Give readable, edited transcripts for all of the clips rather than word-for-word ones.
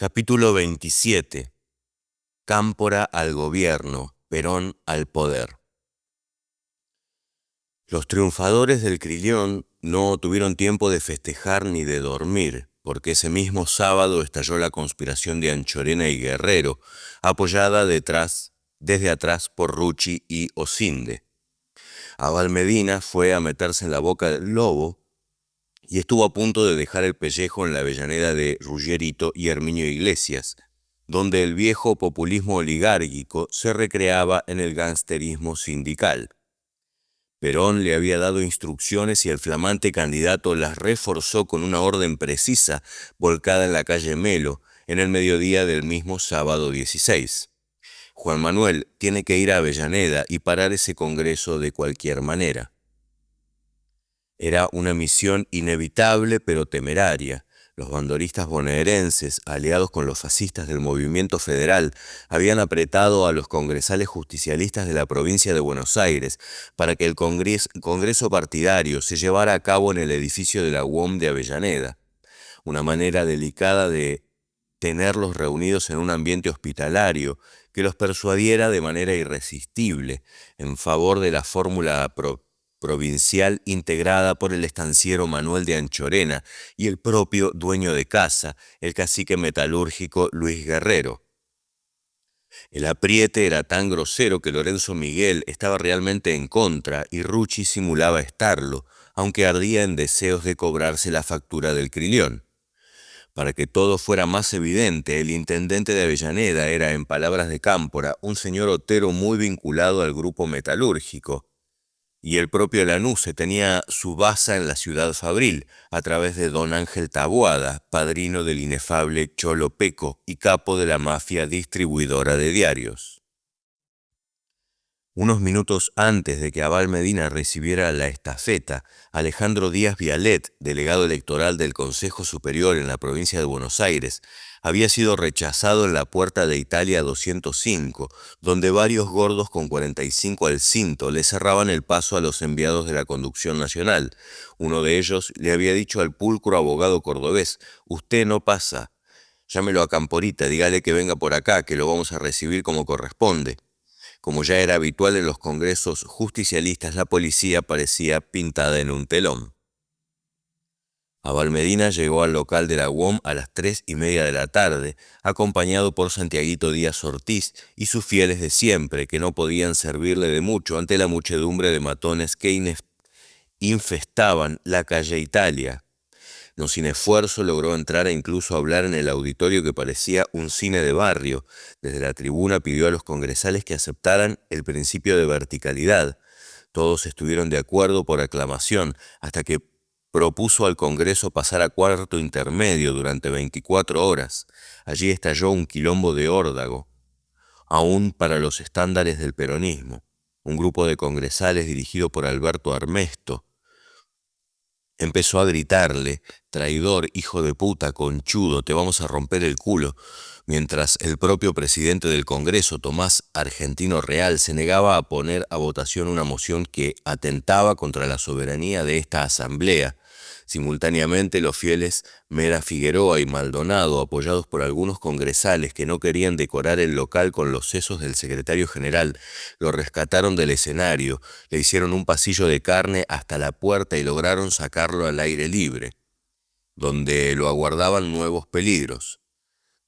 Capítulo 27. Cámpora al gobierno, Perón al poder. Los triunfadores del Crillón no tuvieron tiempo de festejar ni de dormir, porque ese mismo sábado estalló la conspiración de Anchorena y Guerrero, apoyada desde atrás por Rucci y Osinde. Abal Medina fue a meterse en la boca del lobo y estuvo a punto de dejar el pellejo en la Avellaneda de Ruggerito y Herminio Iglesias, donde el viejo populismo oligárquico se recreaba en el gangsterismo sindical. Perón le había dado instrucciones y el flamante candidato las reforzó con una orden precisa volcada en la calle Melo, en el mediodía del mismo sábado 16. Juan Manuel tiene que ir a Avellaneda y parar ese congreso de cualquier manera. Era una misión inevitable pero temeraria. Los bandoristas bonaerenses, aliados con los fascistas del movimiento federal, habían apretado a los congresales justicialistas de la provincia de Buenos Aires para que el congreso partidario se llevara a cabo en el edificio de la UOM de Avellaneda. Una manera delicada de tenerlos reunidos en un ambiente hospitalario que los persuadiera de manera irresistible en favor de la fórmula provincial integrada por el estanciero Manuel de Anchorena y el propio dueño de casa, el cacique metalúrgico Luis Guerrero. El apriete era tan grosero que Lorenzo Miguel estaba realmente en contra y Rucci simulaba estarlo, aunque ardía en deseos de cobrarse la factura del Crillón. Para que todo fuera más evidente, el intendente de Avellaneda era, en palabras de Cámpora, un señor Otero muy vinculado al grupo metalúrgico, y el propio Lanuse tenía su base en la ciudad fabril, a través de don Ángel Taboada, padrino del inefable Cholo Peco y capo de la mafia distribuidora de diarios. Unos minutos antes de que Abal Medina recibiera la estafeta, Alejandro Díaz Vialet, delegado electoral del Consejo Superior en la provincia de Buenos Aires, había sido rechazado en la puerta de Italia 205, donde varios gordos con 45 al cinto le cerraban el paso a los enviados de la conducción nacional. Uno de ellos le había dicho al pulcro abogado cordobés: «Usted no pasa, llámelo a Camporita, dígale que venga por acá, que lo vamos a recibir como corresponde». Como ya era habitual en los congresos justicialistas, la policía parecía pintada en un telón. Abal Medina llegó al local de la UOM a las 3:30 de la tarde, acompañado por Santiaguito Díaz Ortiz y sus fieles de siempre, que no podían servirle de mucho ante la muchedumbre de matones que infestaban la calle Italia. No sin esfuerzo logró entrar e incluso hablar en el auditorio que parecía un cine de barrio. Desde la tribuna pidió a los congresales que aceptaran el principio de verticalidad. Todos estuvieron de acuerdo por aclamación, hasta que propuso al Congreso pasar a cuarto intermedio durante 24 horas. Allí estalló un quilombo de órdago, aún para los estándares del peronismo. Un grupo de congresales dirigido por Alberto Armesto empezó a gritarle: «Traidor, hijo de puta, conchudo, te vamos a romper el culo», mientras el propio presidente del Congreso, Tomás Argentino Real, se negaba a poner a votación una moción que atentaba contra la soberanía de esta asamblea. Simultáneamente, los fieles Mera Figueroa y Maldonado, apoyados por algunos congresales que no querían decorar el local con los sesos del secretario general, lo rescataron del escenario, le hicieron un pasillo de carne hasta la puerta y lograron sacarlo al aire libre, donde lo aguardaban nuevos peligros.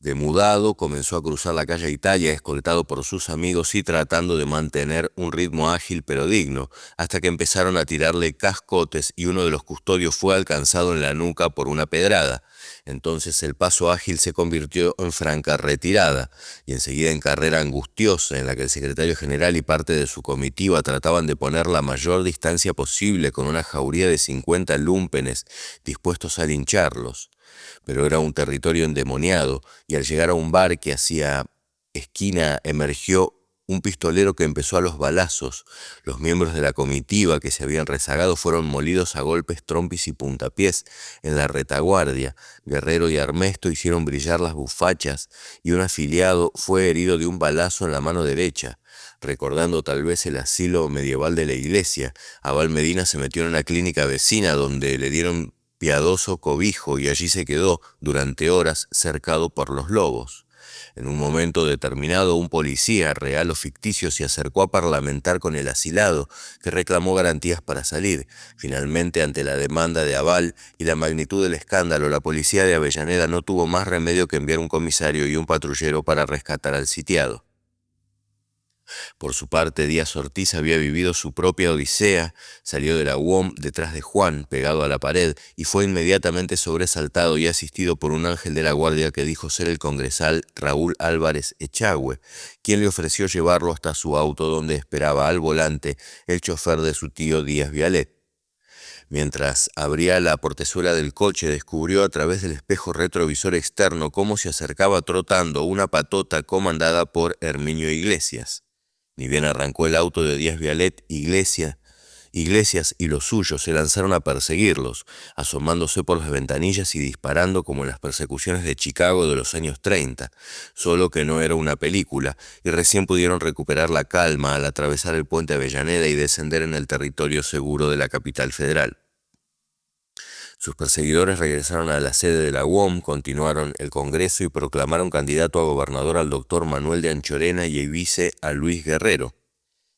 Demudado, comenzó a cruzar la calle Italia, escoltado por sus amigos y tratando de mantener un ritmo ágil pero digno, hasta que empezaron a tirarle cascotes y uno de los custodios fue alcanzado en la nuca por una pedrada. Entonces el paso ágil se convirtió en franca retirada, y enseguida en carrera angustiosa, en la que el secretario general y parte de su comitiva trataban de poner la mayor distancia posible con una jauría de 50 lúmpenes dispuestos a lincharlos. Pero era un territorio endemoniado, y al llegar a un bar que hacía esquina emergió un pistolero que empezó a los balazos. Los miembros de la comitiva que se habían rezagado fueron molidos a golpes, trompis y puntapiés en la retaguardia. Guerrero y Armesto hicieron brillar las bufachas y un afiliado fue herido de un balazo en la mano derecha. Recordando tal vez el asilo medieval de la iglesia, Abal Medina se metió en una clínica vecina donde le dieron piadoso cobijo y allí se quedó durante horas cercado por los lobos. En un momento determinado, un policía, real o ficticio, se acercó a parlamentar con el asilado, que reclamó garantías para salir. Finalmente, ante la demanda de aval y la magnitud del escándalo, la policía de Avellaneda no tuvo más remedio que enviar un comisario y un patrullero para rescatar al sitiado. Por su parte, Díaz Ortiz había vivido su propia odisea, salió de la UOM detrás de Juan, pegado a la pared, y fue inmediatamente sobresaltado y asistido por un ángel de la guardia que dijo ser el congresal Raúl Álvarez Echagüe, quien le ofreció llevarlo hasta su auto donde esperaba al volante el chofer de su tío Díaz Vialet. Mientras abría la portezuela del coche, descubrió a través del espejo retrovisor externo cómo se acercaba trotando una patota comandada por Herminio Iglesias. Ni bien arrancó el auto de Díaz Vialet, Iglesias y los suyos se lanzaron a perseguirlos, asomándose por las ventanillas y disparando como en las persecuciones de Chicago de los años 30, solo que no era una película, y recién pudieron recuperar la calma al atravesar el puente Avellaneda y descender en el territorio seguro de la capital federal. Sus perseguidores regresaron a la sede de la UOM, continuaron el Congreso y proclamaron candidato a gobernador al doctor Manuel de Anchorena y vice a Luis Guerrero.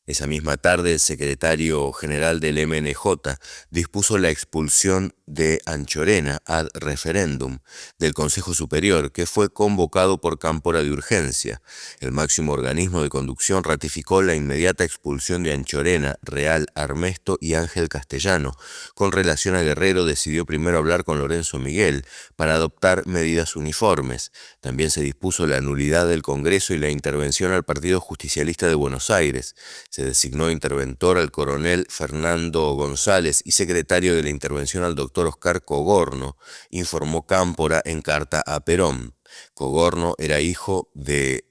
Esa misma tarde, el secretario general del MNJ dispuso la expulsión de Anchorena ad referendum del Consejo Superior, que fue convocado por Cámpora de urgencia. El máximo organismo de conducción ratificó la inmediata expulsión de Anchorena, Real, Armesto y Ángel Castellano. Con relación a Guerrero, decidió primero hablar con Lorenzo Miguel para adoptar medidas uniformes. También se dispuso la nulidad del Congreso y la intervención al Partido Justicialista de Buenos Aires. Se designó interventor al coronel Fernando González y secretario de la intervención al doctor Oscar Cogorno, informó Cámpora en carta a Perón. Cogorno era hijo de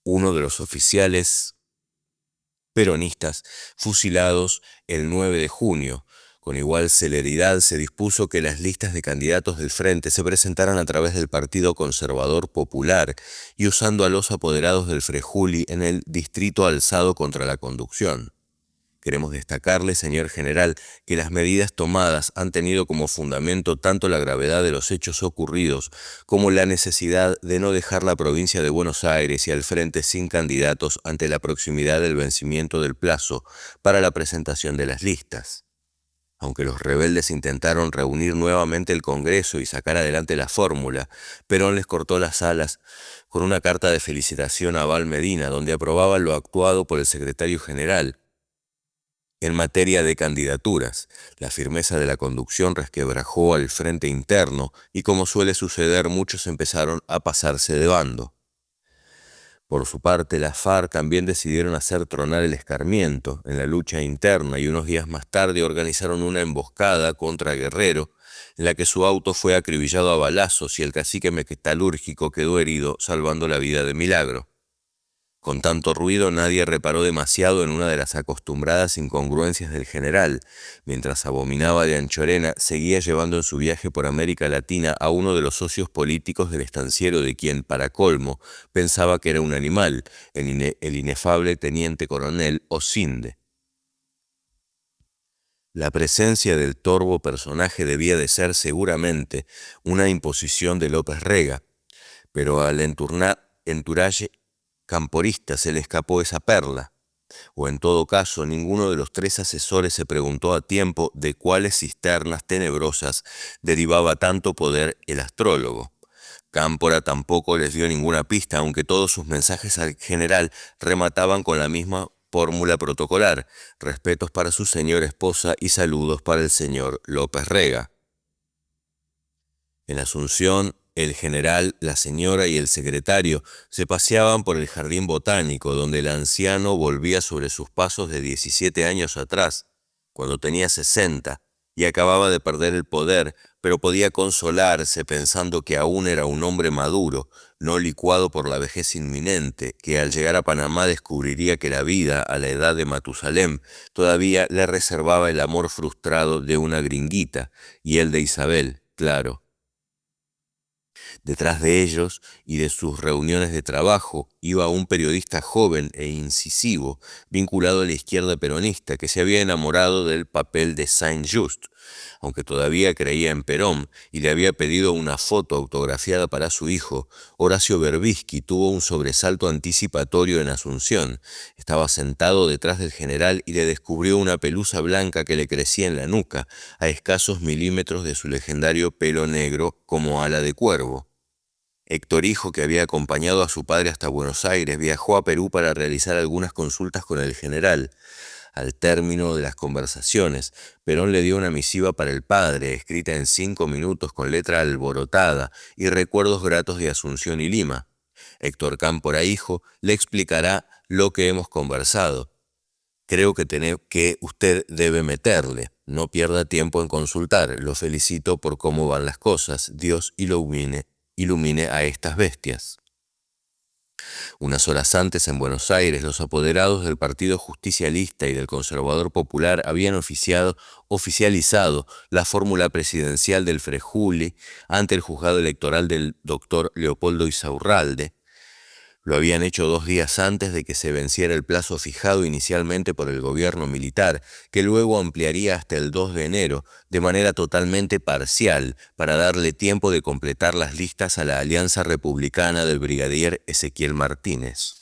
uno de los oficiales peronistas fusilados el 9 de junio. Con igual celeridad se dispuso que las listas de candidatos del Frente se presentaran a través del Partido Conservador Popular y usando a los apoderados del Frejuli en el distrito alzado contra la conducción. Queremos destacarle, señor general, que las medidas tomadas han tenido como fundamento tanto la gravedad de los hechos ocurridos como la necesidad de no dejar la provincia de Buenos Aires y al frente sin candidatos ante la proximidad del vencimiento del plazo para la presentación de las listas. Aunque los rebeldes intentaron reunir nuevamente el Congreso y sacar adelante la fórmula, Perón les cortó las alas con una carta de felicitación a Val Medina, donde aprobaba lo actuado por el secretario general en materia de candidaturas. La firmeza de la conducción resquebrajó al frente interno y, como suele suceder, muchos empezaron a pasarse de bando. Por su parte, las FARC también decidieron hacer tronar el escarmiento en la lucha interna y unos días más tarde organizaron una emboscada contra Guerrero, en la que su auto fue acribillado a balazos y el cacique metalúrgico quedó herido, salvando la vida de milagro. Con tanto ruido nadie reparó demasiado en una de las acostumbradas incongruencias del general. Mientras abominaba de Anchorena, seguía llevando en su viaje por América Latina a uno de los socios políticos del estanciero de quien, para colmo, pensaba que era un animal, el inefable teniente coronel Osinde. La presencia del torvo personaje debía de ser seguramente una imposición de López Rega, pero al entourage camporista se le escapó esa perla, o en todo caso ninguno de los tres asesores se preguntó a tiempo de cuáles cisternas tenebrosas derivaba tanto poder el astrólogo. Cámpora tampoco les dio ninguna pista, aunque todos sus mensajes al general remataban con la misma fórmula protocolar: respetos para su señora esposa y saludos para el señor López Rega. En Asunción, el general, la señora y el secretario se paseaban por el jardín botánico, donde el anciano volvía sobre sus pasos de 17 años atrás, cuando tenía 60, y acababa de perder el poder, pero podía consolarse pensando que aún era un hombre maduro, no licuado por la vejez inminente, que al llegar a Panamá descubriría que la vida, a la edad de Matusalem, todavía le reservaba el amor frustrado de una gringuita, y el de Isabel, claro. Detrás de ellos y de sus reuniones de trabajo iba un periodista joven e incisivo, vinculado a la izquierda peronista, que se había enamorado del papel de Saint-Just, aunque todavía creía en Perón y le había pedido una foto autografiada para su hijo. Horacio Berbisky tuvo un sobresalto anticipatorio en Asunción. Estaba sentado detrás del general y le descubrió una pelusa blanca que le crecía en la nuca, a escasos milímetros de su legendario pelo negro como ala de cuervo. Héctor Hijo, que había acompañado a su padre hasta Buenos Aires, viajó a Perú para realizar algunas consultas con el general. Al término de las conversaciones, Perón le dio una misiva para el padre, escrita en 5 minutos con letra alborotada y recuerdos gratos de Asunción y Lima. Héctor Cámpora Hijo le explicará lo que hemos conversado. Creo que usted debe meterle. No pierda tiempo en consultar. Lo felicito por cómo van las cosas. Dios ilumine a estas bestias. Unas horas antes, en Buenos Aires, los apoderados del Partido Justicialista y del Conservador Popular habían oficializado la fórmula presidencial del Frejuli ante el juzgado electoral del doctor Leopoldo Insaurralde. Lo habían hecho 2 días antes de que se venciera el plazo fijado inicialmente por el gobierno militar, que luego ampliaría hasta el 2 de enero, de manera totalmente parcial, para darle tiempo de completar las listas a la alianza republicana del brigadier Ezequiel Martínez.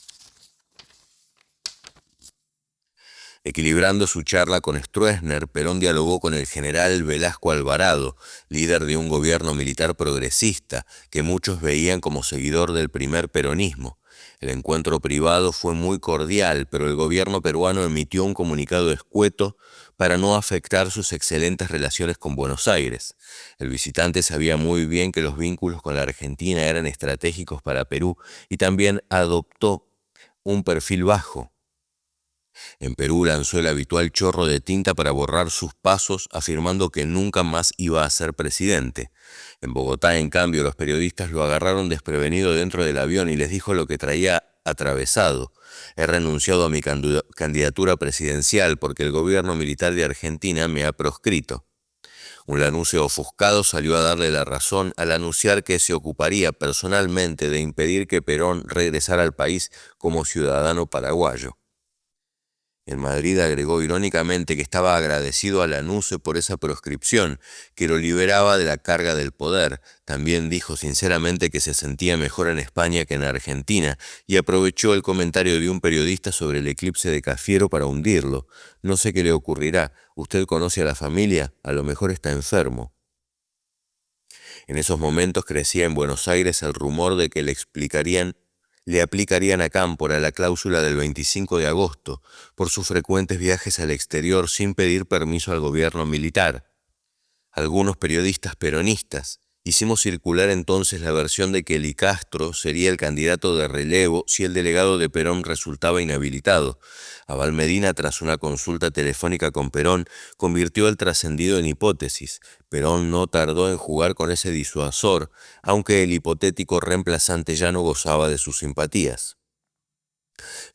Equilibrando su charla con Stroessner, Perón dialogó con el general Velasco Alvarado, líder de un gobierno militar progresista, que muchos veían como seguidor del primer peronismo. El encuentro privado fue muy cordial, pero el gobierno peruano emitió un comunicado escueto para no afectar sus excelentes relaciones con Buenos Aires. El visitante sabía muy bien que los vínculos con la Argentina eran estratégicos para Perú y también adoptó un perfil bajo. En Perú lanzó el habitual chorro de tinta para borrar sus pasos, afirmando que nunca más iba a ser presidente. En Bogotá, en cambio, los periodistas lo agarraron desprevenido dentro del avión y les dijo lo que traía atravesado. He renunciado a mi candidatura presidencial porque el gobierno militar de Argentina me ha proscrito. Un Lanusse ofuscado salió a darle la razón al anunciar que se ocuparía personalmente de impedir que Perón regresara al país como ciudadano paraguayo. En Madrid agregó irónicamente que estaba agradecido a Lanusse por esa proscripción, que lo liberaba de la carga del poder. También dijo sinceramente que se sentía mejor en España que en Argentina, y aprovechó el comentario de un periodista sobre el eclipse de Cafiero para hundirlo. No sé qué le ocurrirá. ¿Usted conoce a la familia? A lo mejor está enfermo. En esos momentos crecía en Buenos Aires el rumor de que le aplicarían a Cámpora la cláusula del 25 de agosto por sus frecuentes viajes al exterior sin pedir permiso al gobierno militar. Algunos periodistas peronistas hicimos circular entonces la versión de que Licastro sería el candidato de relevo si el delegado de Perón resultaba inhabilitado. Abal Medina, tras una consulta telefónica con Perón, convirtió el trascendido en hipótesis. Perón no tardó en jugar con ese disuasor, aunque el hipotético reemplazante ya no gozaba de sus simpatías.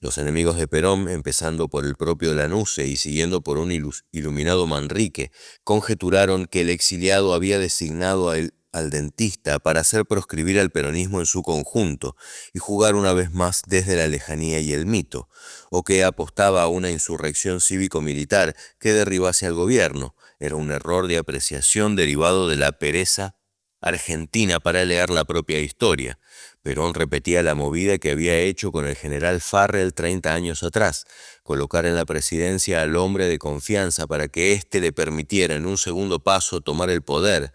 Los enemigos de Perón, empezando por el propio Lanusse y siguiendo por un iluminado Manrique, conjeturaron que el exiliado había designado al dentista para hacer proscribir al peronismo en su conjunto y jugar una vez más desde la lejanía y el mito, o que apostaba a una insurrección cívico-militar que derribase al gobierno. Era un error de apreciación derivado de la pereza argentina para leer la propia historia. Perón repetía la movida que había hecho con el general Farrell 30 años atrás, colocar en la presidencia al hombre de confianza para que éste le permitiera en un segundo paso tomar el poder.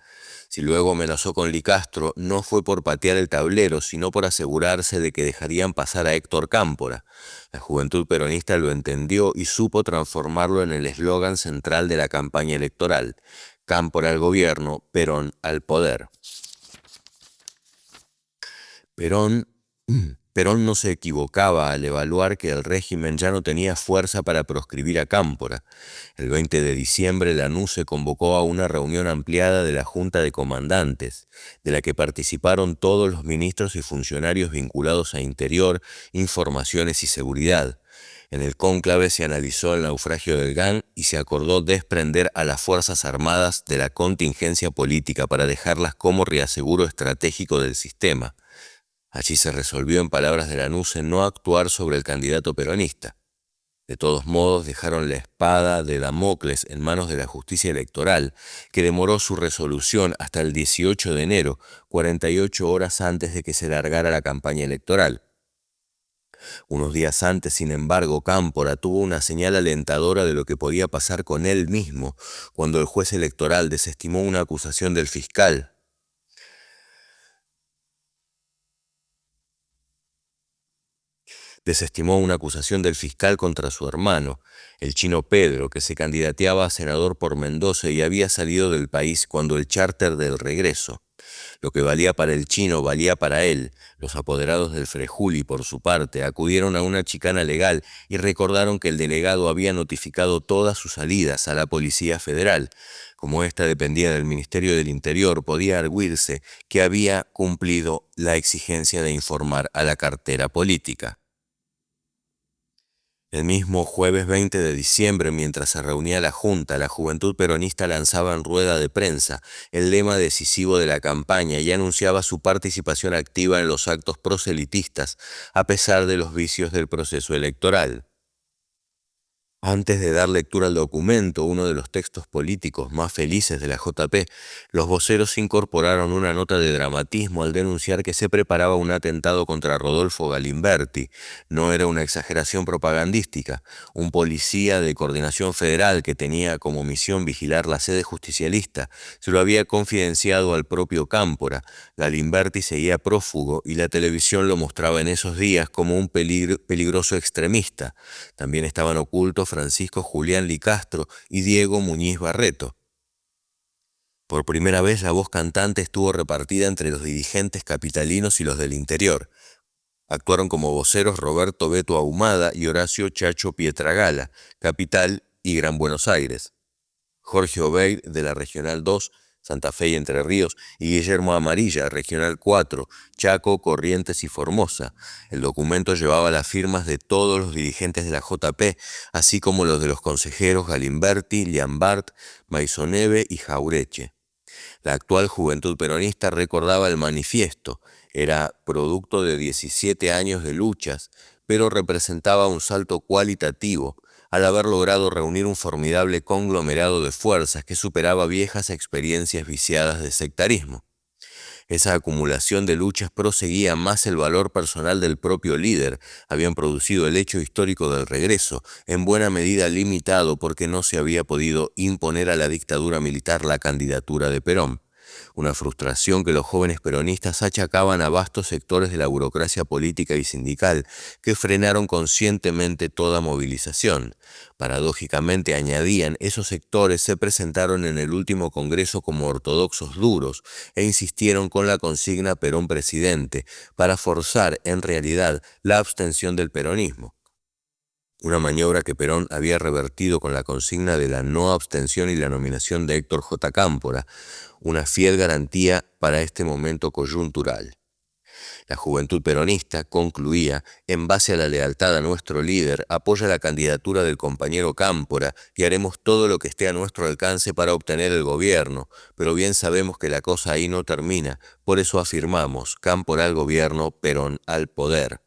Si luego amenazó con Licastro, no fue por patear el tablero, sino por asegurarse de que dejarían pasar a Héctor Cámpora. La juventud peronista lo entendió y supo transformarlo en el eslogan central de la campaña electoral: Cámpora al gobierno, Perón al poder. Perón no se equivocaba al evaluar que el régimen ya no tenía fuerza para proscribir a Cámpora. El 20 de diciembre, Lanusse convocó a una reunión ampliada de la Junta de Comandantes, de la que participaron todos los ministros y funcionarios vinculados a Interior, Informaciones y Seguridad. En el cónclave se analizó el naufragio del GAN y se acordó desprender a las Fuerzas Armadas de la contingencia política para dejarlas como reaseguro estratégico del sistema. Allí se resolvió, en palabras de Lanuse, no actuar sobre el candidato peronista. De todos modos, dejaron la espada de Damocles en manos de la justicia electoral, que demoró su resolución hasta el 18 de enero, 48 horas antes de que se largara la campaña electoral. Unos días antes, sin embargo, Cámpora tuvo una señal alentadora de lo que podía pasar con él mismo, cuando el juez electoral desestimó una acusación del fiscal. Desestimó una acusación del fiscal contra su hermano, el chino Pedro, que se candidateaba a senador por Mendoza y había salido del país cuando el charter del regreso. Lo que valía para el chino valía para él. Los apoderados del Frejuli, por su parte, acudieron a una chicana legal y recordaron que el delegado había notificado todas sus salidas a la Policía Federal. Como ésta dependía del Ministerio del Interior, podía arguirse que había cumplido la exigencia de informar a la cartera política. El mismo jueves 20 de diciembre, mientras se reunía la Junta, la Juventud Peronista lanzaba en rueda de prensa el lema decisivo de la campaña y anunciaba su participación activa en los actos proselitistas, a pesar de los vicios del proceso electoral. Antes de dar lectura al documento, uno de los textos políticos más felices de la JP, los voceros incorporaron una nota de dramatismo al denunciar que se preparaba un atentado contra Rodolfo Galimberti. No era una exageración propagandística. Un policía de coordinación federal que tenía como misión vigilar la sede justicialista se lo había confidenciado al propio Cámpora. Galimberti seguía prófugo y la televisión lo mostraba en esos días como un peligroso extremista. También estaban ocultos Francisco Julián Licastro y Diego Muñiz Barreto. Por primera vez la voz cantante estuvo repartida entre los dirigentes capitalinos y los del interior. Actuaron como voceros Roberto Beto Ahumada y Horacio Chacho Pietragala, Capital y Gran Buenos Aires. Jorge Obeid, de la Regional 2, Santa Fe y Entre Ríos, y Guillermo Amarilla, Regional 4, Chaco, Corrientes y Formosa. El documento llevaba las firmas de todos los dirigentes de la JP, así como los de los consejeros Galimberti, Liambart, Maisoneve y Jaureche. La actual Juventud Peronista recordaba el manifiesto. Era producto de 17 años de luchas, pero representaba un salto cualitativo al haber logrado reunir un formidable conglomerado de fuerzas que superaba viejas experiencias viciadas de sectarismo. Esa acumulación de luchas proseguía más el valor personal del propio líder. Habían producido el hecho histórico del regreso, en buena medida limitado porque no se había podido imponer a la dictadura militar la candidatura de Perón. Una frustración que los jóvenes peronistas achacaban a vastos sectores de la burocracia política y sindical, que frenaron conscientemente toda movilización. Paradójicamente, añadían, esos sectores se presentaron en el último congreso como ortodoxos duros e insistieron con la consigna Perón presidente, para forzar, en realidad, la abstención del peronismo. Una maniobra que Perón había revertido con la consigna de la no abstención y la nominación de Héctor J. Cámpora, una fiel garantía para este momento coyuntural. La Juventud Peronista concluía, en base a la lealtad a nuestro líder, apoya la candidatura del compañero Cámpora y haremos todo lo que esté a nuestro alcance para obtener el gobierno, pero bien sabemos que la cosa ahí no termina, por eso afirmamos, Cámpora al gobierno, Perón al poder.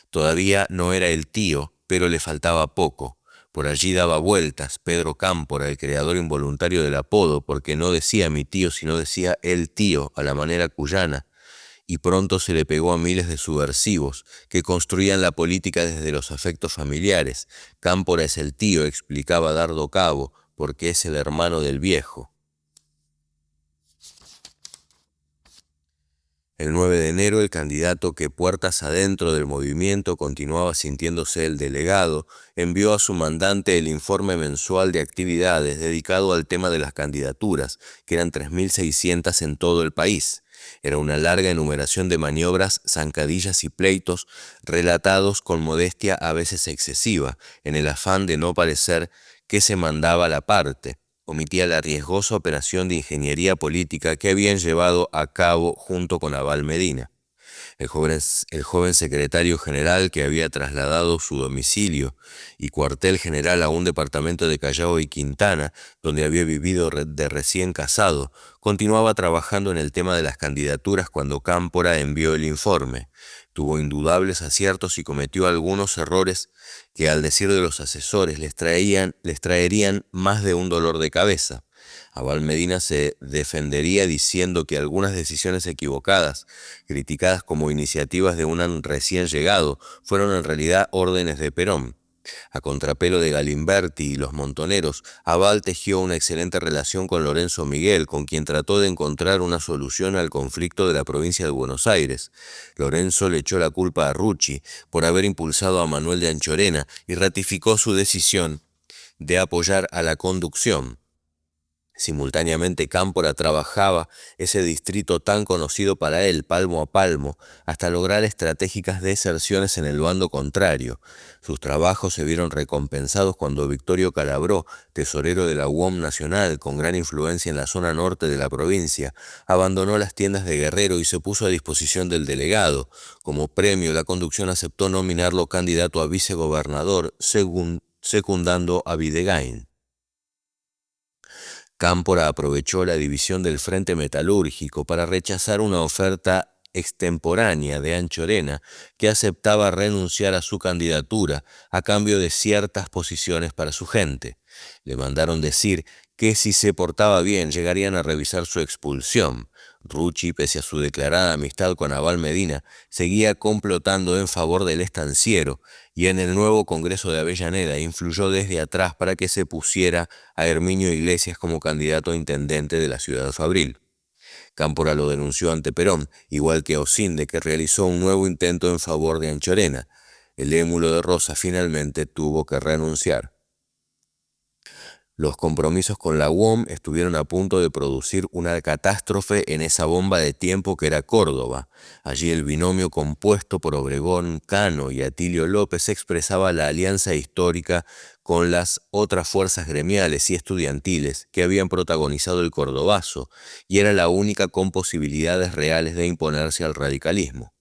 Todavía no era el tío, pero le faltaba poco. Por allí daba vueltas Pedro Cámpora, el creador involuntario del apodo, porque no decía mi tío, sino decía el tío, a la manera cuyana, y pronto se le pegó a miles de subversivos, que construían la política desde los afectos familiares. Cámpora es el tío, explicaba Dardo Cabo, porque es el hermano del viejo. El 9 de enero, el candidato que puertas adentro del movimiento continuaba sintiéndose el delegado, envió a su mandante el informe mensual de actividades dedicado al tema de las candidaturas, que eran 3.600 en todo el país. Era una larga enumeración de maniobras, zancadillas y pleitos, relatados con modestia a veces excesiva, en el afán de no parecer que se mandaba la parte. Omitía la riesgosa operación de ingeniería política que habían llevado a cabo junto con Abal Medina. El joven secretario general, que había trasladado su domicilio y cuartel general a un departamento de Callao y Quintana, donde había vivido de recién casado, continuaba trabajando en el tema de las candidaturas cuando Cámpora envió el informe. Tuvo indudables aciertos y cometió algunos errores que, al decir de los asesores, les traerían más de un dolor de cabeza. Abal Medina se defendería diciendo que algunas decisiones equivocadas, criticadas como iniciativas de un recién llegado, fueron en realidad órdenes de Perón. A contrapelo de Galimberti y los montoneros, Abal tejió una excelente relación con Lorenzo Miguel, con quien trató de encontrar una solución al conflicto de la provincia de Buenos Aires. Lorenzo le echó la culpa a Rucci por haber impulsado a Manuel de Anchorena y ratificó su decisión de apoyar a la conducción. Simultáneamente Cámpora trabajaba ese distrito tan conocido para él, palmo a palmo, hasta lograr estratégicas deserciones en el bando contrario. Sus trabajos se vieron recompensados cuando Victorio Calabró, tesorero de la UOM Nacional, con gran influencia en la zona norte de la provincia, abandonó las tiendas de Guerrero y se puso a disposición del delegado. Como premio, la conducción aceptó nominarlo candidato a vicegobernador, secundando a Videgain. Cámpora aprovechó la división del Frente Metalúrgico para rechazar una oferta extemporánea de Anchorena, que aceptaba renunciar a su candidatura a cambio de ciertas posiciones para su gente. Le mandaron decir que si se portaba bien llegarían a revisar su expulsión. Rucci, pese a su declarada amistad con Abal Medina, seguía complotando en favor del estanciero y en el nuevo Congreso de Avellaneda influyó desde atrás para que se pusiera a Herminio Iglesias como candidato a intendente de la ciudad fabril. Cámpora lo denunció ante Perón, igual que Osinde, que realizó un nuevo intento en favor de Anchorena. El émulo de Rosa finalmente tuvo que renunciar. Los compromisos con la UOM estuvieron a punto de producir una catástrofe en esa bomba de tiempo que era Córdoba. Allí el binomio compuesto por Obregón Cano y Atilio López expresaba la alianza histórica con las otras fuerzas gremiales y estudiantiles que habían protagonizado el Cordobazo, y era la única con posibilidades reales de imponerse al radicalismo.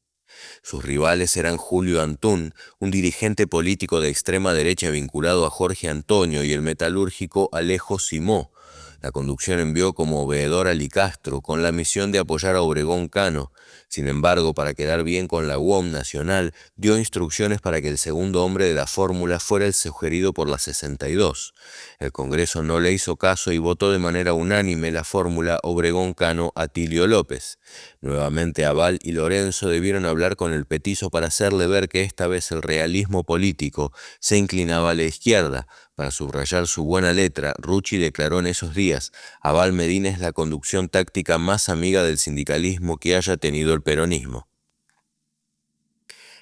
Sus rivales eran Julio Antún, un dirigente político de extrema derecha vinculado a Jorge Antonio, y el metalúrgico Alejo Simó. La conducción envió como veedor a Licastro, con la misión de apoyar a Obregón Cano. Sin embargo, para quedar bien con la UOM Nacional, dio instrucciones para que el segundo hombre de la fórmula fuera el sugerido por la 62. El Congreso no le hizo caso y votó de manera unánime la fórmula Obregón Cano-Atilio López. Nuevamente Abal y Lorenzo debieron hablar con el petizo para hacerle ver que esta vez el realismo político se inclinaba a la izquierda. Para subrayar su buena letra, Rucci declaró en esos días: Abal Medina es la conducción táctica más amiga del sindicalismo que haya tenido el peronismo.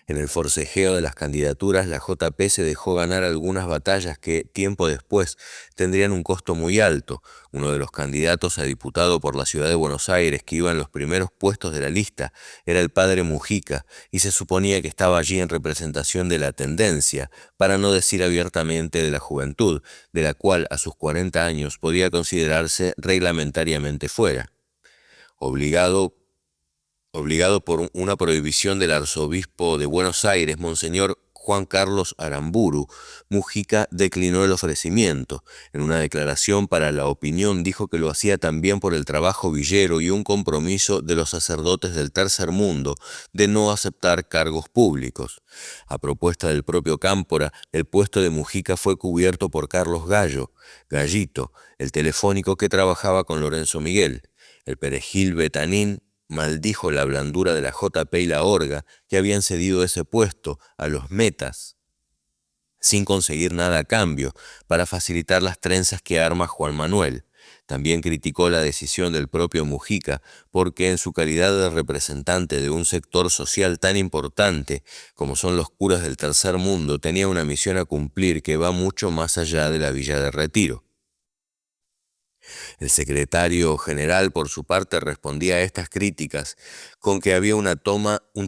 En el forcejeo de las candidaturas, la JP se dejó ganar algunas batallas que, tiempo después, tendrían un costo muy alto. Uno de los candidatos a diputado por la ciudad de Buenos Aires, que iba en los primeros puestos de la lista, era el padre Mujica, y se suponía que estaba allí en representación de la tendencia, para no decir abiertamente de la juventud, de la cual a sus 40 años podía considerarse reglamentariamente fuera. Obligado por una prohibición del arzobispo de Buenos Aires, Monseñor Juan Carlos Aramburu, Mujica declinó el ofrecimiento. En una declaración para La Opinión dijo que lo hacía también por el trabajo villero y un compromiso de los sacerdotes del tercer mundo de no aceptar cargos públicos. A propuesta del propio Cámpora, el puesto de Mujica fue cubierto por Carlos Gallito, el telefónico que trabajaba con Lorenzo Miguel. El perejil Betanín maldijo la blandura de la JP y la Orga, que habían cedido ese puesto a los metas, sin conseguir nada a cambio, para facilitar las trenzas que arma Juan Manuel. También criticó la decisión del propio Mujica, porque en su calidad de representante de un sector social tan importante como son los curas del tercer mundo, tenía una misión a cumplir que va mucho más allá de la Villa de Retiro. El secretario general, por su parte, respondía a estas críticas con que había un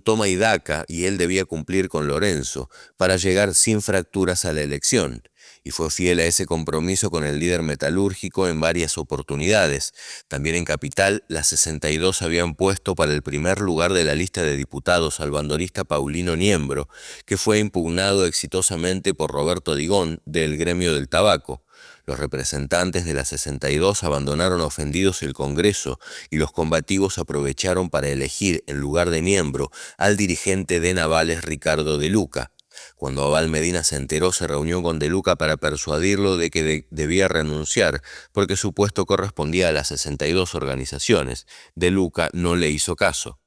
toma y daca, y él debía cumplir con Lorenzo para llegar sin fracturas a la elección. y fue fiel a ese compromiso con el líder metalúrgico en varias oportunidades. También en Capital, las 62 habían puesto para el primer lugar de la lista de diputados al bandolista Paulino Niembro, que fue impugnado exitosamente por Roberto Digón, del gremio del tabaco. Los representantes de la 62 abandonaron ofendidos el Congreso y los combativos aprovecharon para elegir, en lugar de Niembro, al dirigente de Navales Ricardo de Luca. Cuando Abal Medina se enteró, se reunió con De Luca para persuadirlo de que debía renunciar, porque su puesto correspondía a las 62 organizaciones. De Luca no le hizo caso.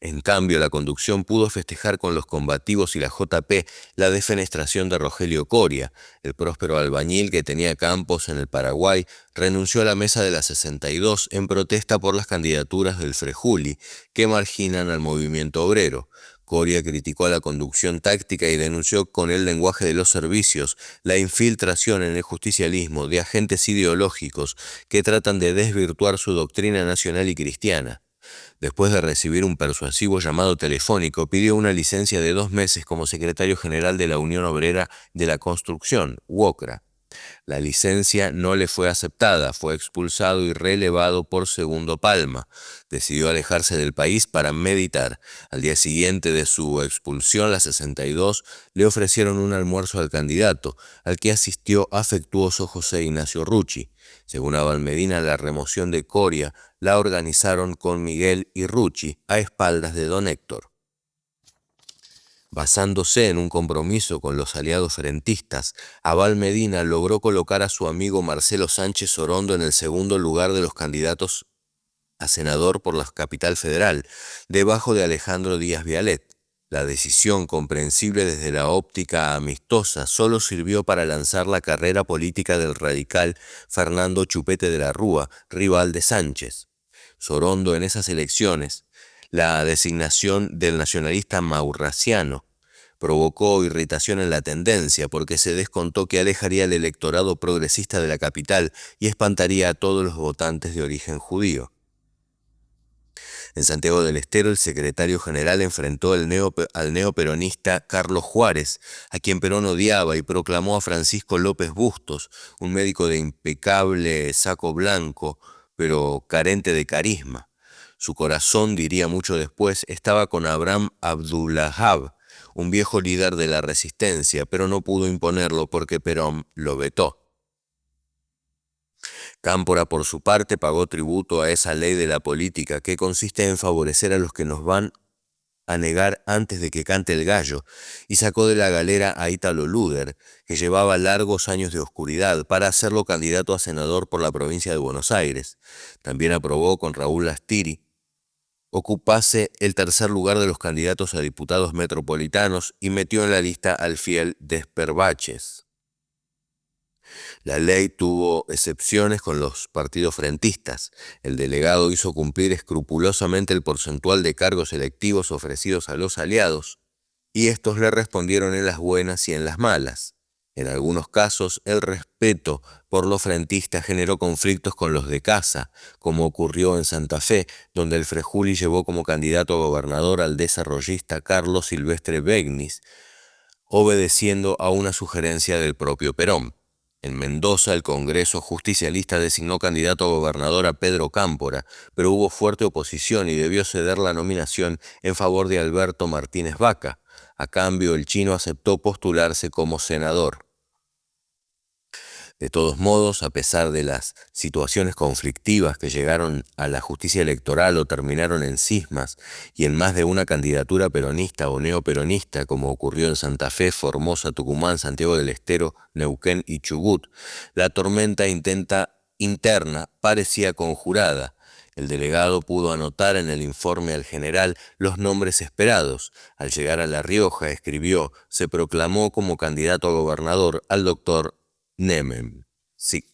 En cambio, la conducción pudo festejar con los combativos y la JP la defenestración de Rogelio Coria. El próspero albañil que tenía campos en el Paraguay renunció a la mesa de la 62 en protesta por las candidaturas del Frejuli, que marginan al movimiento obrero. Coria criticó a la conducción táctica y denunció con el lenguaje de los servicios la infiltración en el justicialismo de agentes ideológicos que tratan de desvirtuar su doctrina nacional y cristiana. Después de recibir un persuasivo llamado telefónico, pidió una licencia de 2 meses como secretario general de la Unión Obrera de la Construcción, UOCRA. La licencia no le fue aceptada, fue expulsado y relevado por Segundo Palma. Decidió alejarse del país para meditar. Al día siguiente de su expulsión, la 62 le ofrecieron un almuerzo al candidato, al que asistió afectuoso José Ignacio Rucci. Según Abal Medina, la remoción de Coria la organizaron con Miguel y Rucci a espaldas de don Héctor. Basándose en un compromiso con los aliados frentistas, Abal Medina logró colocar a su amigo Marcelo Sánchez Sorondo en el segundo lugar de los candidatos a senador por la capital federal, debajo de Alejandro Díaz Vialet. La decisión, comprensible desde la óptica amistosa, solo sirvió para lanzar la carrera política del radical Fernando Chupete de la Rúa, rival de Sánchez. Sorondo en esas elecciones, la designación del nacionalista maurraciano, provocó irritación en la tendencia porque se descontó que alejaría al electorado progresista de la capital y espantaría a todos los votantes de origen judío. En Santiago del Estero, el secretario general enfrentó al neoperonista Carlos Juárez, a quien Perón odiaba, y proclamó a Francisco López Bustos, un médico de impecable saco blanco, pero carente de carisma. Su corazón, diría mucho después, estaba con Abraham Abdulahab, un viejo líder de la resistencia, pero no pudo imponerlo porque Perón lo vetó. Cámpora, por su parte, pagó tributo a esa ley de la política que consiste en favorecer a los que nos van a negar antes de que cante el gallo, y sacó de la galera a Ítalo Luder, que llevaba largos años de oscuridad, para hacerlo candidato a senador por la provincia de Buenos Aires. También aprobó con Raúl Lastiri ocupase el tercer lugar de los candidatos a diputados metropolitanos y metió en la lista al fiel Desperbaches. La ley tuvo excepciones con los partidos frentistas. El delegado hizo cumplir escrupulosamente el porcentual de cargos electivos ofrecidos a los aliados, y estos le respondieron en las buenas y en las malas. En algunos casos, el respeto por los frentistas generó conflictos con los de casa, como ocurrió en Santa Fe, donde el Frejuli llevó como candidato a gobernador al desarrollista Carlos Silvestre Begnis, obedeciendo a una sugerencia del propio Perón. En Mendoza, el Congreso justicialista designó candidato a gobernador a Pedro Cámpora, pero hubo fuerte oposición y debió ceder la nominación en favor de Alberto Martínez Vaca. A cambio, el chino aceptó postularse como senador. De todos modos, a pesar de las situaciones conflictivas que llegaron a la justicia electoral o terminaron en cismas, y en más de una candidatura peronista o neoperonista, como ocurrió en Santa Fe, Formosa, Tucumán, Santiago del Estero, Neuquén y Chubut, la tormenta interna parecía conjurada. El delegado pudo anotar en el informe al general los nombres esperados. Al llegar a La Rioja, escribió, se proclamó como candidato a gobernador al doctor Nemem. Sí.